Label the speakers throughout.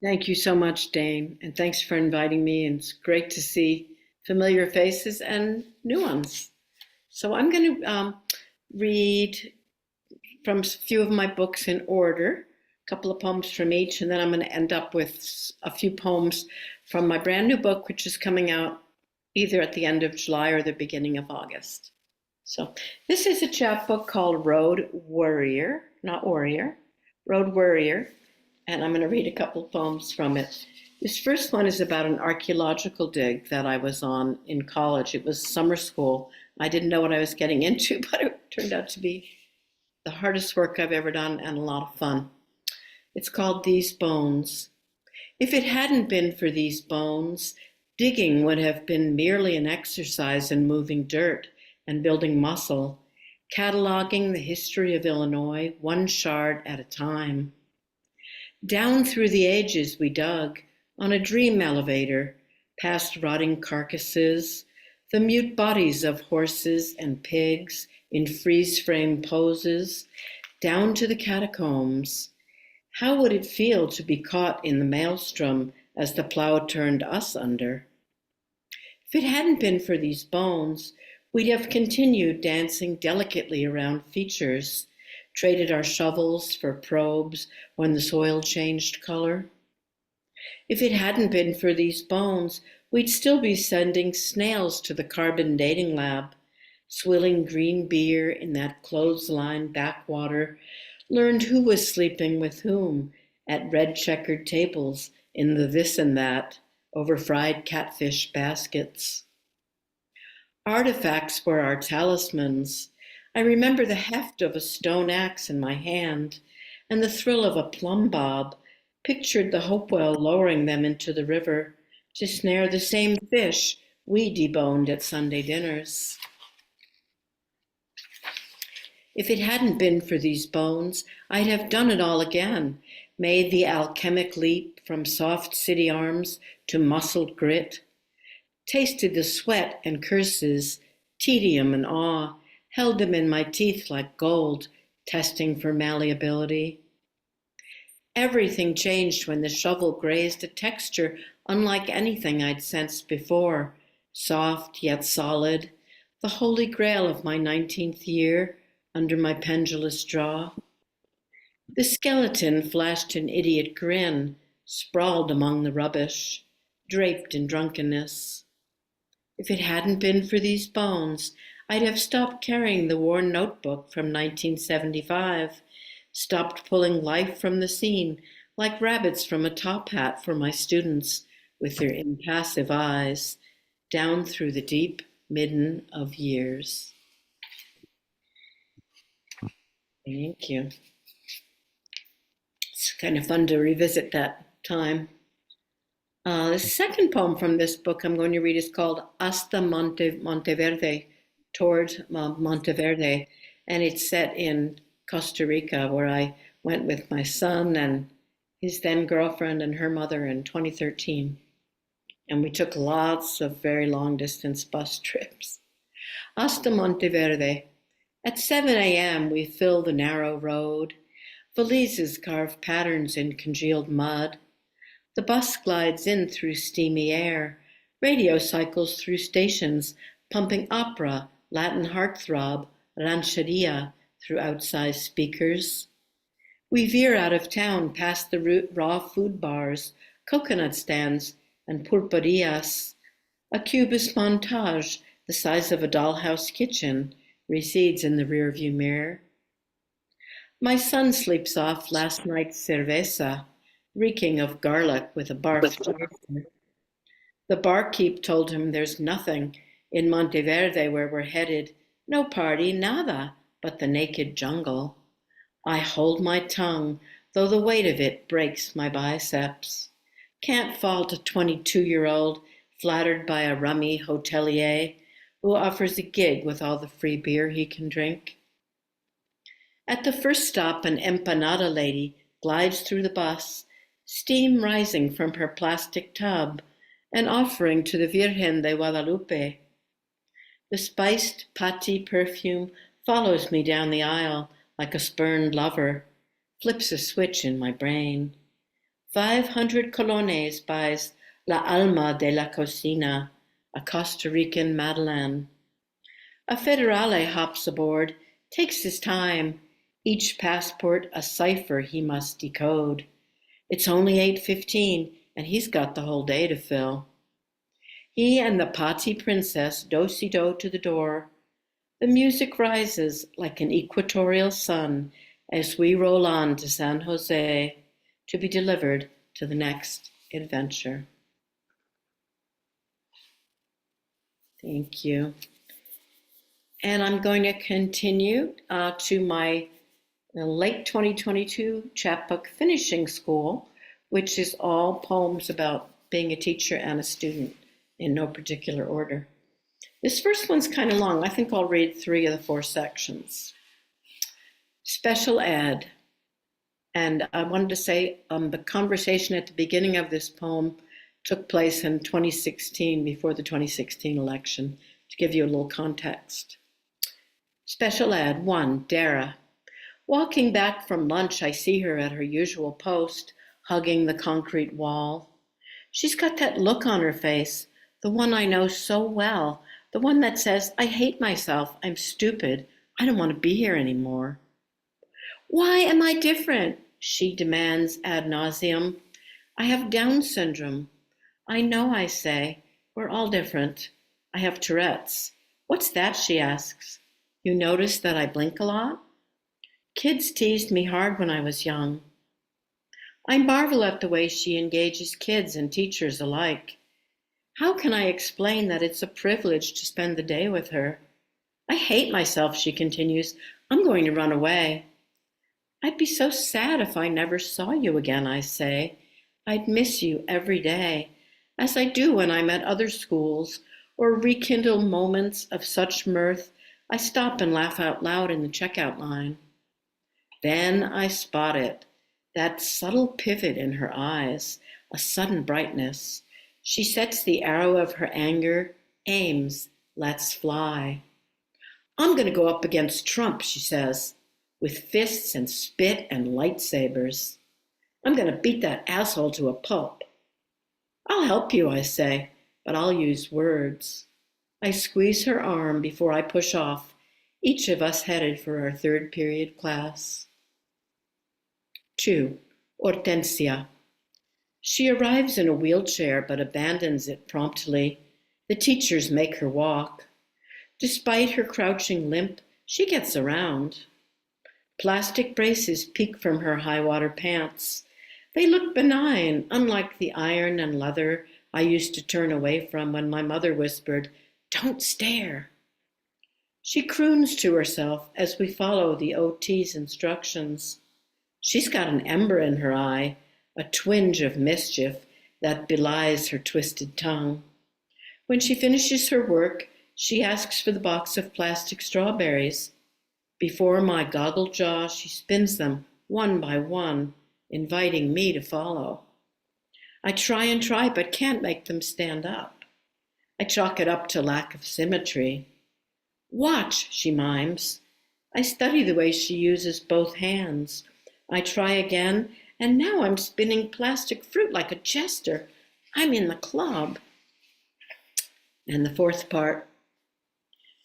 Speaker 1: Thank you so much, Dane, and thanks for inviting me. And it's great to see familiar faces and new ones. So I'm going to read from a few of my books in order, a couple of poems from each, and then I'm going to end up with a few poems from my brand new book, which is coming out either at the end of July or the beginning of August. So this is a chapbook called Road Worrier, not Warrior, Road Worrier, and I'm going to read a couple poems from it. This first one is about an archaeological dig that I was on in college. It was summer school. I didn't know what I was getting into, but it turned out to be the hardest work I've ever done and a lot of fun. It's called These Bones. If it hadn't been for these bones, digging would have been merely an exercise in moving dirt and building muscle, cataloging the history of Illinois one shard at a time. Down through the ages we dug, on a dream elevator, past rotting carcasses, the mute bodies of horses and pigs in freeze-frame poses, down to the catacombs. How would it feel to be caught in the maelstrom as the plow turned us under? If it hadn't been for these bones, we'd have continued dancing delicately around features, traded our shovels for probes when the soil changed color. If it hadn't been for these bones, we'd still be sending snails to the carbon dating lab, swilling green beer in that clothesline backwater, learned who was sleeping with whom at red checkered tables in the this and that over fried catfish baskets. Artifacts were our talismans. I remember the heft of a stone axe in my hand and the thrill of a plumb bob, pictured the Hopewell lowering them into the river to snare the same fish we deboned at Sunday dinners. If it hadn't been for these bones, I'd have done it all again, made the alchemic leap from soft city arms to muscled grit, tasted the sweat and curses, tedium and awe, held them in my teeth like gold, testing for malleability. Everything changed when the shovel grazed a texture unlike anything I'd sensed before, soft yet solid, the holy grail of my 19th year under my pendulous jaw. The skeleton flashed an idiot grin, sprawled among the rubbish, draped in drunkenness. If it hadn't been for these bones, I'd have stopped carrying the worn notebook from 1975, stopped pulling life from the scene like rabbits from a top hat for my students with their impassive eyes, down through the deep midden of years. Thank you. It's kind of fun to revisit that time. The second poem from this book I'm going to read is called Hasta Monteverde, Toward Monteverde, and it's set in Costa Rica, where I went with my son and his then girlfriend and her mother in 2013. And we took lots of very long distance bus trips. Hasta Monteverde. At 7 a.m., we fill the narrow road. Valises carve patterns in congealed mud. The bus glides in through steamy air. Radio cycles through stations, pumping opera, Latin heartthrob, rancheria through outsized speakers. We veer out of town past the raw food bars, coconut stands, and pulperias. A cubist montage, the size of a dollhouse kitchen, recedes in the rearview mirror. My son sleeps off last night's cerveza, reeking of garlic with a barf. The barkeep told him there's nothing in Monteverde where we're headed, no party, nada, but the naked jungle. I hold my tongue, though the weight of it breaks my biceps. Can't fault a 22-year-old flattered by a rummy hotelier who offers a gig with all the free beer he can drink. At the first stop, an empanada lady glides through the bus, steam rising from her plastic tub, an offering to the Virgen de Guadalupe. The spiced pati perfume follows me down the aisle like a spurned lover, flips a switch in my brain. 500 colones buys La Alma de la Cocina, a Costa Rican Madeleine. A federale hops aboard, takes his time, each passport a cipher he must decode. It's only 8:15, and he's got the whole day to fill. He and the Pati princess do-si-do to the door. The music rises like an equatorial sun as we roll on to San Jose to be delivered to the next adventure. Thank you. And I'm going to continue to my late 2022 chapbook finishing school, which is all poems about being a teacher and a student in no particular order. This first one's kind of long. I think I'll read 3 of the 4 sections. Special ed. And I wanted to say the conversation at the beginning of this poem took place in 2016, before the 2016 election, to give you a little context. Special ed. 1, Dara. Walking back from lunch, I see her at her usual post, hugging the concrete wall. She's got that look on her face, the one I know so well, the one that says, I hate myself, I'm stupid, I don't want to be here anymore. Why am I different? She demands ad nauseum. I have Down syndrome. I know, I say. We're all different. I have Tourette's. What's that, she asks. You notice that I blink a lot? Kids teased me hard when I was young. I marvel at the way she engages kids and teachers alike. How can I explain that it's a privilege to spend the day with her? I hate myself, she continues. I'm going to run away. I'd be so sad if I never saw you again, I say. I'd miss you every day, as I do when I'm at other schools, or rekindle moments of such mirth I stop and laugh out loud in the checkout line. Then I spot it, that subtle pivot in her eyes, a sudden brightness. She sets the arrow of her anger, aims, lets fly. I'm going to go up against Trump, she says, with fists and spit and lightsabers. I'm going to beat that asshole to a pulp. I'll help you, I say, but I'll use words. I squeeze her arm before I push off, each of us headed for our 3rd period class. 2. Hortensia. She arrives in a wheelchair but abandons it promptly. The teachers make her walk. Despite her crouching limp, she gets around. Plastic braces peek from her high-water pants. They look benign, unlike the iron and leather I used to turn away from when my mother whispered, "Don't stare." She croons to herself as we follow the OT's instructions. She's got an ember in her eye, a twinge of mischief that belies her twisted tongue. When she finishes her work, she asks for the box of plastic strawberries. Before my goggled jaw, she spins them one by one, inviting me to follow. I try and try, but can't make them stand up. I chalk it up to lack of symmetry. Watch, she mimes. I study the way she uses both hands. I try again, and now I'm spinning plastic fruit like a jester. I'm in the club. And the 4th part.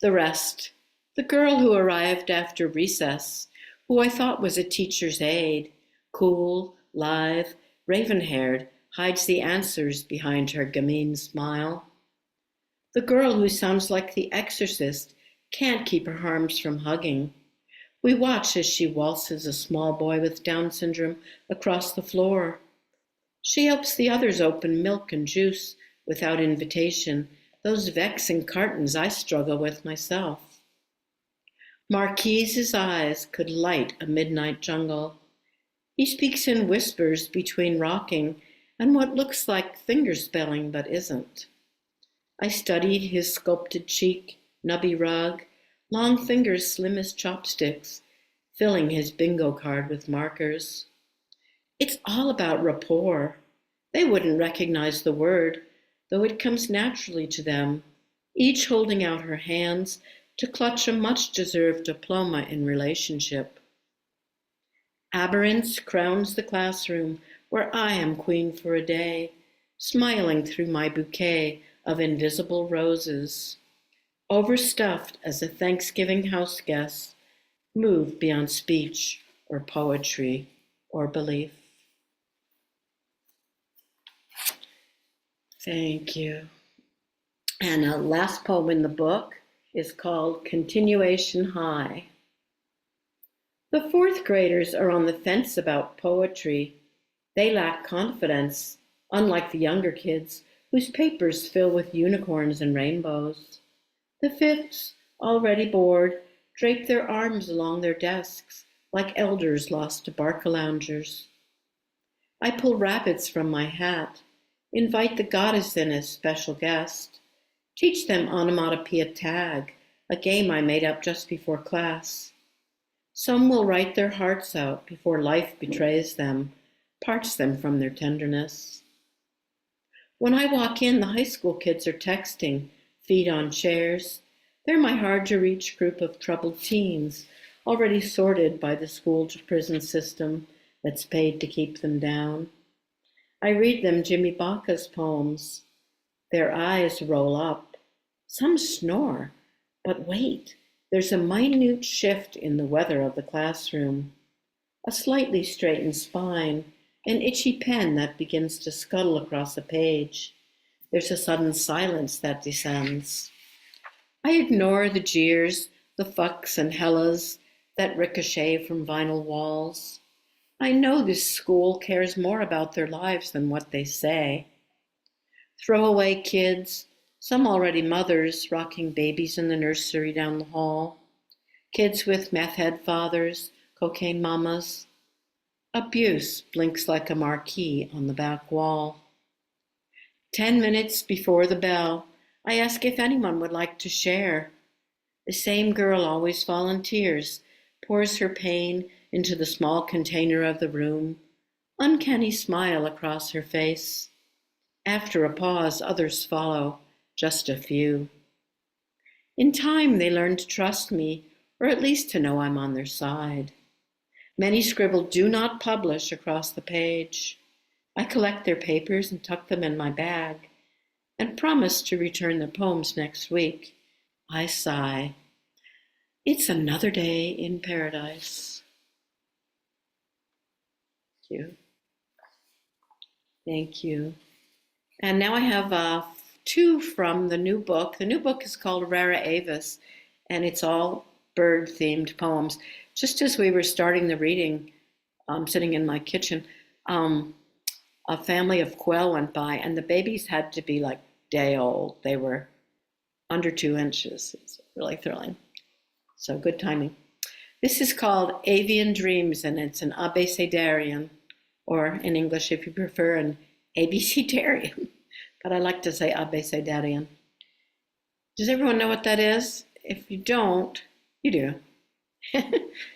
Speaker 1: The rest. The girl who arrived after recess, who I thought was a teacher's aide, cool, lithe, raven-haired, hides the answers behind her gamine smile. The girl who sounds like the exorcist can't keep her arms from hugging. We watch as she waltzes a small boy with Down syndrome across the floor. She helps the others open milk and juice without invitation, those vexing cartons I struggle with myself. Marquise's eyes could light a midnight jungle. He speaks in whispers between rocking and what looks like fingerspelling but isn't. I studied his sculpted cheek, nubby rug, long fingers slim as chopsticks, filling his bingo card with markers. It's all about rapport. They wouldn't recognize the word, though it comes naturally to them, each holding out her hands to clutch a much-deserved diploma in relationship. Aberrance crowns the classroom where I am queen for a day, smiling through my bouquet of invisible roses, overstuffed as a Thanksgiving house guest, moved beyond speech or poetry or belief. Thank you. And a last poem in the book is called Continuation High. The fourth graders are on the fence about poetry. They lack confidence, unlike the younger kids, whose papers fill with unicorns and rainbows. The fifths, already bored, drape their arms along their desks, like elders lost to barca-loungers. I pull rabbits from my hat, invite the goddess in as special guest, teach them onomatopoeia tag, a game I made up just before class. Some will write their hearts out before life betrays them, parts them from their tenderness. When I walk in, the high school kids are texting, feet on chairs. They're my hard-to-reach group of troubled teens, already sorted by the school-to-prison system that's paid to keep them down. I read them Jimmy Baca's poems. Their eyes roll up. Some snore, but wait. There's a minute shift in the weather of the classroom. A slightly straightened spine, an itchy pen that begins to scuttle across a page. There's a sudden silence that descends. I ignore the jeers, the fucks and hellas that ricochet from vinyl walls. I know this school cares more about their lives than what they say. Throwaway kids, some already mothers rocking babies in the nursery down the hall. Kids with meth head fathers, cocaine mamas. Abuse blinks like a marquee on the back wall. 10 minutes before the bell, I ask if anyone would like to share. The same girl always volunteers, pours her pain into the small container of the room, uncanny smile across her face. After a pause, others follow, just a few. In time, they learn to trust me, or at least to know I'm on their side. Many scribble "do not publish" across the page. I collect their papers and tuck them in my bag, and promise to return their poems next week. I sigh. It's another day in paradise. Thank you. Thank you. And now I have two from the new book. The new book is called Rara Avis, and it's all bird-themed poems. Just as we were starting the reading, sitting in my kitchen, a family of quail went by, and the babies had to be like day old. They were under 2 inches. It's really thrilling. So good timing. This is called Avian Dreams, and it's an abecedarian, or in English, if you prefer, an abecedarian. But I like to say abecedarian. Does everyone know what that is? If you don't, you do.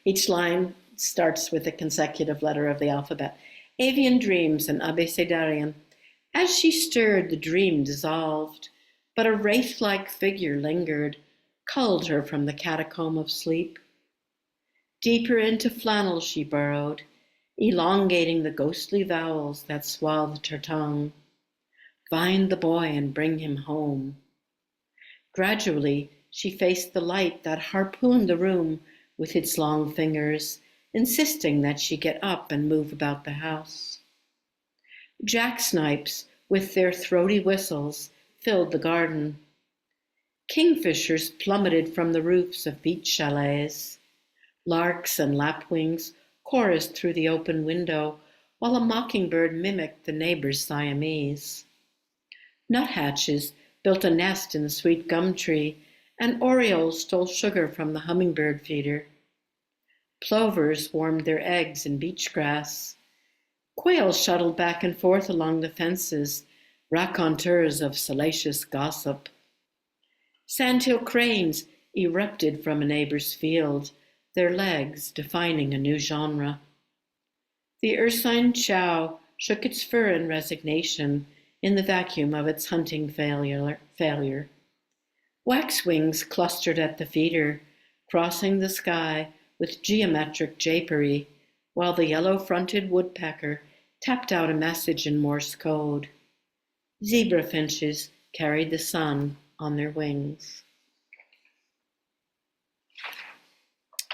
Speaker 1: Each line starts with a consecutive letter of the alphabet. Avian Dreams, an abecedarian. As she stirred, the dream dissolved, but a wraith-like figure lingered, culled her from the catacomb of sleep. Deeper into flannel she burrowed, elongating the ghostly vowels that swathed her tongue. Find the boy and bring him home. Gradually, she faced the light that harpooned the room with its long fingers, insisting that she get up and move about the house. Jacksnipes, with their throaty whistles, filled the garden. Kingfishers plummeted from the roofs of beach chalets. Larks and lapwings chorused through the open window, while a mockingbird mimicked the neighbor's Siamese. Nuthatches built a nest in the sweet gum tree, and orioles stole sugar from the hummingbird feeder. Plovers warmed their eggs in beach grass. Quails shuttled back and forth along the fences, raconteurs of salacious gossip. Sandhill cranes erupted from a neighbor's field, their legs defining a new genre. The ursine chow shook its fur in resignation in the vacuum of its hunting failure. Waxwings clustered at the feeder, crossing the sky with geometric japery, while the yellow-fronted woodpecker tapped out a message in Morse code. Zebra finches carried the sun on their wings.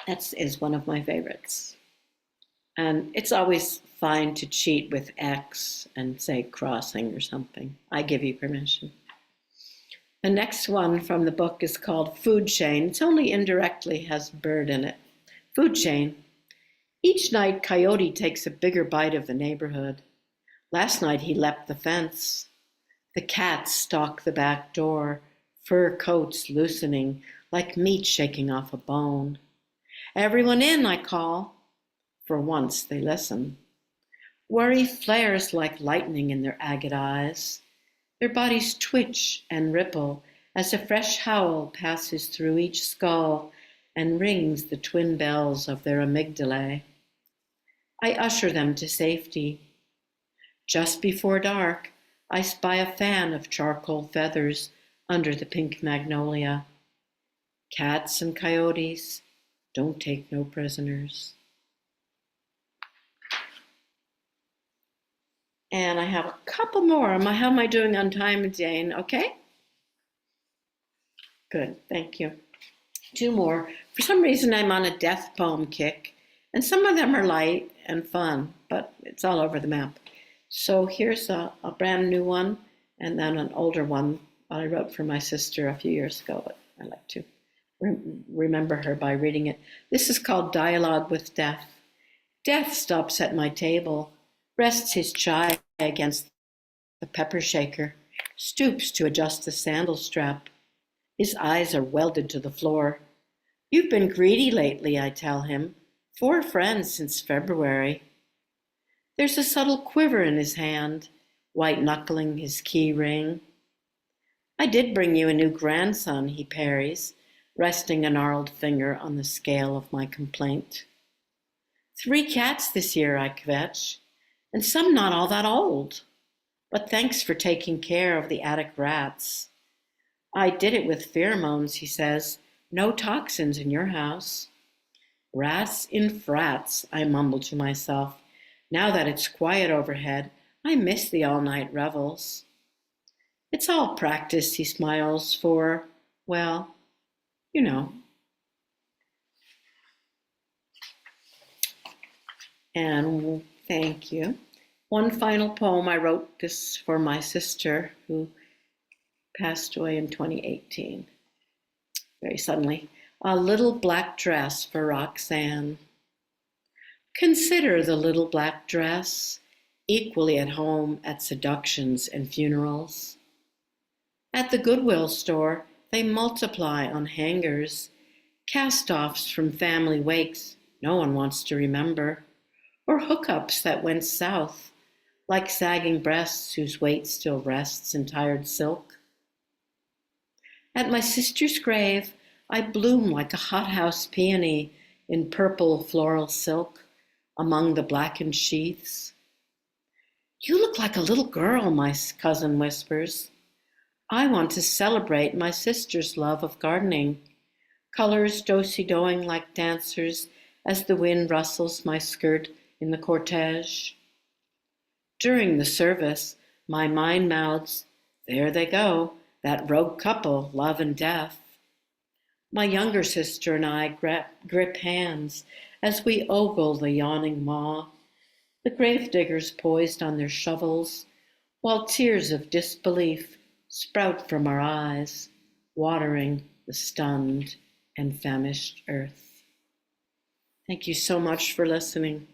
Speaker 1: That is one of my favorites. And it's always fine to cheat with X and say crossing or something. I give you permission. The next one from the book is called Food Chain. It's only indirectly has bird in it. Food chain. Each night, Coyote takes a bigger bite of the neighborhood. Last night, he leapt the fence. The cats stalk the back door, fur coats loosening like meat shaking off a bone. Everyone in, I call. For once, they listen. Worry flares like lightning in their agate eyes. Their bodies twitch and ripple as a fresh howl passes through each skull and rings the twin bells of their amygdalae. I usher them to safety. Just before dark, I spy a fan of charcoal feathers under the pink magnolia. Cats and coyotes don't take no prisoners. And I have a couple more. How am I doing on time, Dane? Okay? Good, thank you. Two more. For some reason, I'm on a death poem kick, and some of them are light and fun, but it's all over the map. So here's a brand new one, and then an older one that I wrote for my sister a few years ago, but I like to remember her by reading it. This is called Dialogue with Death. Death stops at my table, rests his chai against the pepper shaker, stoops to adjust the sandal strap. His eyes are welded to the floor. You've been greedy lately, I tell him. 4 friends since February. There's a subtle quiver in his hand, white-knuckling his key ring. I did bring you a new grandson, he parries, resting a gnarled finger on the scale of my complaint. 3 cats this year, I kvetch, and some not all that old. But thanks for taking care of the attic rats. I did it with pheromones, he says. No toxins in your house. Rats in frats, I mumble to myself. Now that it's quiet overhead, I miss the all-night revels. It's all practice, he smiles, for, well, you know. And thank you. One final poem. I wrote this for my sister who passed away in 2018, very suddenly. A little black dress for Roxanne. Consider the little black dress, equally at home at seductions and funerals. At the Goodwill store, they multiply on hangers, cast-offs from family wakes no one wants to remember, or hookups that went south, like sagging breasts whose weight still rests in tired silk. At my sister's grave, I bloom like a hothouse peony in purple floral silk among the blackened sheaths. You look like a little girl, my cousin whispers. I want to celebrate my sister's love of gardening, colors do-si-doing like dancers as the wind rustles my skirt in the cortege. During the service, my mind mouths, there they go, that rogue couple, love and death. My younger sister and I grip hands as we ogle the yawning maw, the gravediggers poised on their shovels, while tears of disbelief sprout from our eyes, watering the stunned and famished earth. Thank you so much for listening.